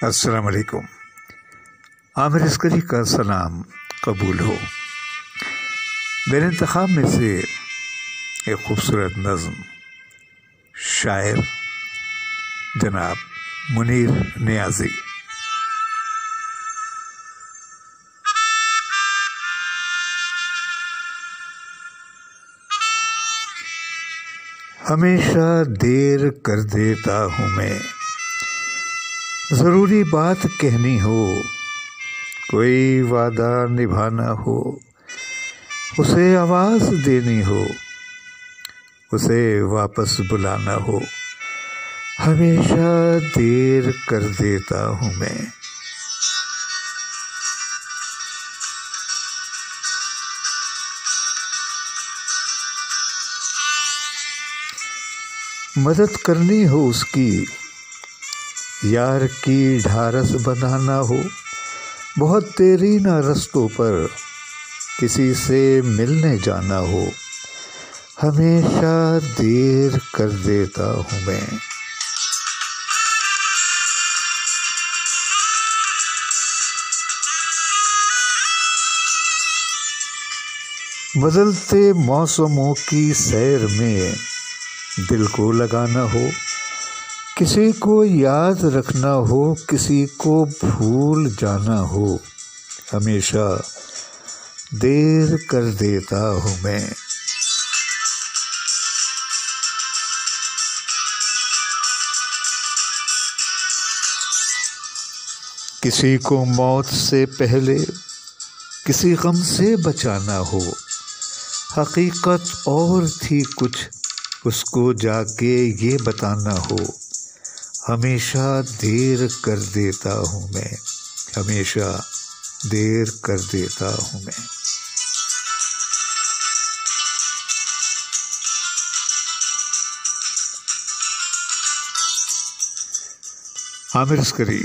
अस्सलाम वालेकुम। आमिर अस्करी का सलाम कबूल हो। मेरे इंतखाब में से एक खूबसूरत नज़्म शायर जनाब मुनीर नियाज़ी। हमेशा देर कर देता हूँ मैं, ज़रूरी बात कहनी हो, कोई वादा निभाना हो, उसे आवाज़ देनी हो, उसे वापस बुलाना हो, हमेशा देर कर देता हूँ मैं। मदद करनी हो उसकी, यार की ढारस बनाना हो, बहुत तेरी ना रस्तों पर किसी से मिलने जाना हो, हमेशा देर कर देता हूँ मैं। बदलते मौसमों की सैर में दिल को लगाना हो, किसी को याद रखना हो, किसी को भूल जाना हो, हमेशा देर कर देता हूँ मैं। किसी को मौत से पहले किसी गम से बचाना हो, हकीकत और थी कुछ उसको जाके ये बताना हो, हमेशा देर कर देता हूँ मैं, हमेशा देर कर देता हूँ मैं। आमिर अस्करी।